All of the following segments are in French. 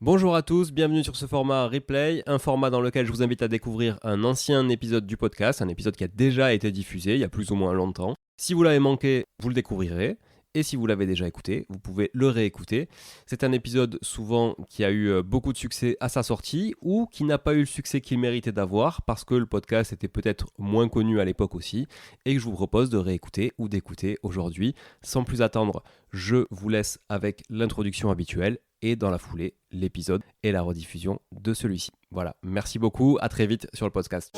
Bonjour à tous, bienvenue sur ce format replay, un format dans lequel je vous invite à découvrir un ancien épisode du podcast, un épisode qui a déjà été diffusé il y a plus ou moins longtemps. Si vous l'avez manqué, vous le découvrirez. Et si vous l'avez déjà écouté, vous pouvez le réécouter. C'est un épisode souvent qui a eu beaucoup de succès à sa sortie ou qui n'a pas eu le succès qu'il méritait d'avoir parce que le podcast était peut-être moins connu à l'époque aussi et que je vous propose de réécouter ou d'écouter aujourd'hui. Sans plus attendre, je vous laisse avec l'introduction habituelle et dans la foulée, l'épisode et la rediffusion de celui-ci. Voilà, merci beaucoup, à très vite sur le podcast.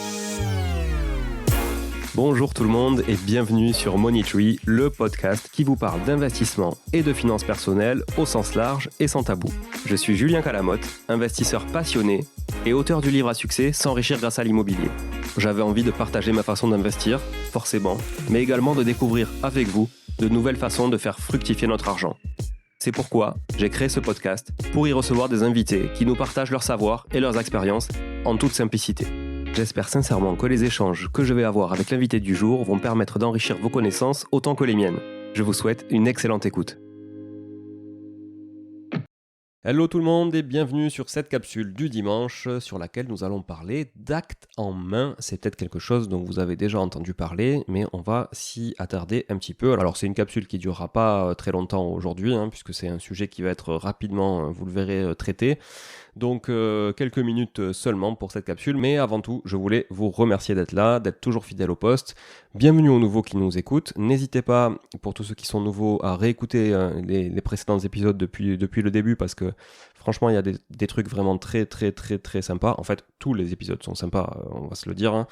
Bonjour tout le monde et bienvenue sur Money Tree, le podcast qui vous parle d'investissement et de finances personnelles au sens large et sans tabou. Je suis Julien Calamotte, investisseur passionné et auteur du livre à succès S'enrichir grâce à l'immobilier. J'avais envie de partager ma façon d'investir, forcément, mais également de découvrir avec vous de nouvelles façons de faire fructifier notre argent. C'est pourquoi j'ai créé ce podcast pour y recevoir des invités qui nous partagent leur savoir et leurs expériences en toute simplicité. J'espère sincèrement que les échanges que je vais avoir avec l'invité du jour vont permettre d'enrichir vos connaissances autant que les miennes. Je vous souhaite une excellente écoute. Hello tout le monde et bienvenue sur cette capsule du dimanche sur laquelle nous allons parler d'actes en main. C'est peut-être quelque chose dont vous avez déjà entendu parler, mais on va s'y attarder un petit peu. Alors c'est une capsule qui ne durera pas très longtemps aujourd'hui, puisque c'est un sujet qui va être rapidement, vous le verrez, traité. Donc quelques minutes seulement pour cette capsule, mais avant tout, je voulais vous remercier d'être là, d'être toujours fidèle au poste. Bienvenue aux nouveaux qui nous écoutent. N'hésitez pas, pour tous ceux qui sont nouveaux, à réécouter les précédents épisodes depuis le début, parce que franchement, il y a des trucs vraiment très sympas. En fait, tous les épisodes sont sympas, on va se le dire.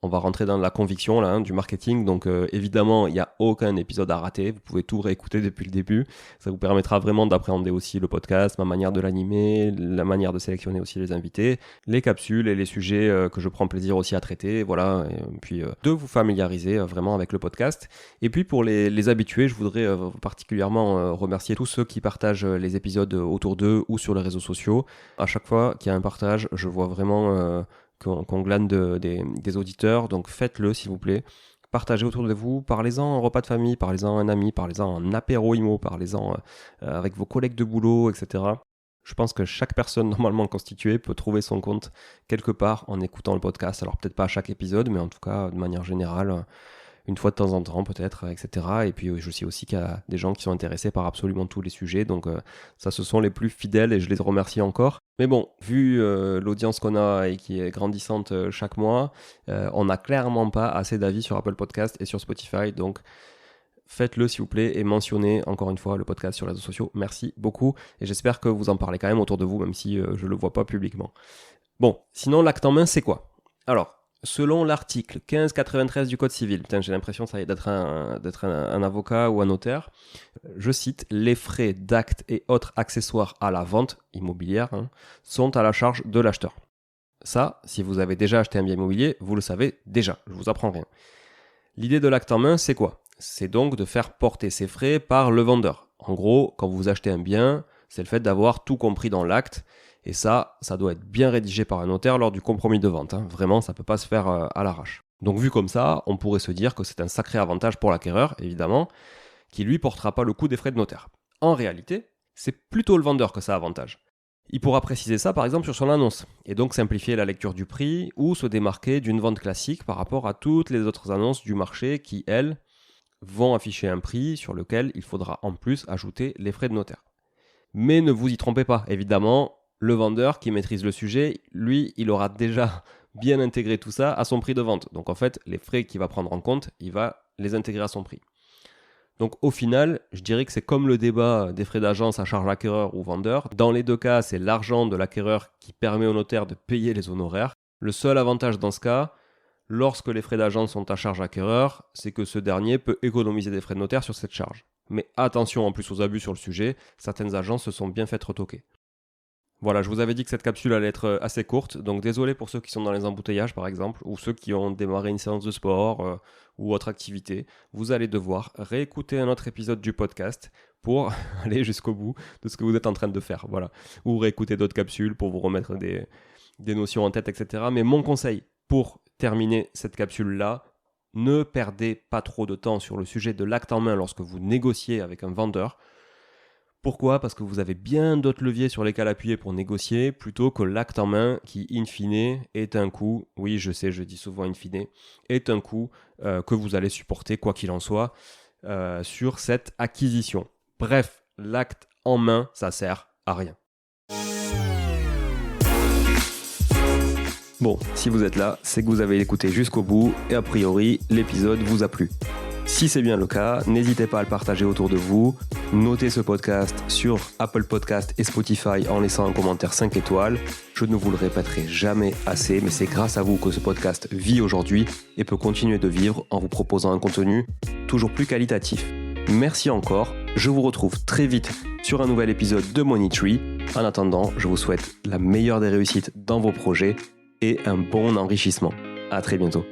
On va rentrer dans la conviction là, du marketing, donc évidemment il n'y a aucun épisode à rater, vous pouvez tout réécouter depuis le début, ça vous permettra vraiment d'appréhender aussi le podcast, ma manière de l'animer, la manière de sélectionner aussi les invités, les capsules et les sujets que je prends plaisir aussi à traiter, voilà, et puis de vous familiariser vraiment avec le podcast. Et puis pour les habitués, je voudrais particulièrement remercier tous ceux qui partagent les épisodes autour d'eux ou sur les réseaux sociaux. À chaque fois qu'il y a un partage, je vois vraiment qu'on glane des auditeurs, donc faites-le s'il vous plaît. Partagez autour de vous, parlez-en en repas de famille, parlez-en à un ami, parlez-en en apéro IMO, parlez-en avec vos collègues de boulot, etc. Je pense que chaque personne normalement constituée peut trouver son compte quelque part en écoutant le podcast. Alors peut-être pas à chaque épisode, mais en tout cas de manière générale, une fois de temps en temps peut-être, etc. Et puis je sais aussi qu'il y a des gens qui sont intéressés par absolument tous les sujets, donc ça ce sont les plus fidèles et je les remercie encore. Mais bon, vu l'audience qu'on a et qui est grandissante chaque mois, on n'a clairement pas assez d'avis sur Apple Podcast et sur Spotify, donc faites-le s'il vous plaît et mentionnez encore une fois le podcast sur les réseaux sociaux. Merci beaucoup et j'espère que vous en parlez quand même autour de vous, même si je ne le vois pas publiquement. Bon, sinon l'acte en main c'est quoi ? Alors, selon l'article 1593 du Code civil, j'ai l'impression ça y est, d'être un avocat ou un notaire, je cite, les frais d'acte et autres accessoires à la vente immobilière sont à la charge de l'acheteur. Ça, si vous avez déjà acheté un bien immobilier, vous le savez déjà, je vous apprends rien. L'idée de l'acte en main, c'est quoi ? C'est donc de faire porter ces frais par le vendeur. En gros, quand vous achetez un bien, c'est le fait d'avoir tout compris dans l'acte. Et ça doit être bien rédigé par un notaire lors du compromis de vente. Vraiment, ça ne peut pas se faire à l'arrache. Donc vu comme ça, on pourrait se dire que c'est un sacré avantage pour l'acquéreur, évidemment, qui lui portera pas le coût des frais de notaire. En réalité, c'est plutôt le vendeur que ça avantage. Il pourra préciser ça par exemple sur son annonce, et donc simplifier la lecture du prix ou se démarquer d'une vente classique par rapport à toutes les autres annonces du marché qui, elles, vont afficher un prix sur lequel il faudra en plus ajouter les frais de notaire. Mais ne vous y trompez pas, évidemment, le vendeur qui maîtrise le sujet, lui, il aura déjà bien intégré tout ça à son prix de vente. Donc en fait, les frais qu'il va prendre en compte, il va les intégrer à son prix. Donc au final, je dirais que c'est comme le débat des frais d'agence à charge acquéreur ou vendeur. Dans les deux cas, c'est l'argent de l'acquéreur qui permet au notaire de payer les honoraires. Le seul avantage dans ce cas, lorsque les frais d'agence sont à charge acquéreur, c'est que ce dernier peut économiser des frais de notaire sur cette charge. Mais attention en plus aux abus sur le sujet, certaines agences se sont bien faites retoquer. Voilà, je vous avais dit que cette capsule allait être assez courte, donc désolé pour ceux qui sont dans les embouteillages par exemple, ou ceux qui ont démarré une séance de sport ou autre activité. Vous allez devoir réécouter un autre épisode du podcast pour aller jusqu'au bout de ce que vous êtes en train de faire, voilà. Ou réécouter d'autres capsules pour vous remettre des notions en tête, etc. Mais mon conseil pour terminer cette capsule-là, ne perdez pas trop de temps sur le sujet de l'acte en main lorsque vous négociez avec un vendeur. Pourquoi ? Parce que vous avez bien d'autres leviers sur lesquels appuyer pour négocier, plutôt que l'acte en main qui, in fine, est un coût, oui je sais, je dis souvent in fine, est un coût que vous allez supporter, quoi qu'il en soit, sur cette acquisition. Bref, l'acte en main, ça sert à rien. Bon, si vous êtes là, c'est que vous avez écouté jusqu'au bout et a priori, l'épisode vous a plu. Si c'est bien le cas, n'hésitez pas à le partager autour de vous. Notez ce podcast sur Apple Podcast et Spotify en laissant un commentaire 5 étoiles. Je ne vous le répéterai jamais assez, mais c'est grâce à vous que ce podcast vit aujourd'hui et peut continuer de vivre en vous proposant un contenu toujours plus qualitatif. Merci encore, je vous retrouve très vite sur un nouvel épisode de Money Tree. En attendant, je vous souhaite la meilleure des réussites dans vos projets et un bon enrichissement. À très bientôt.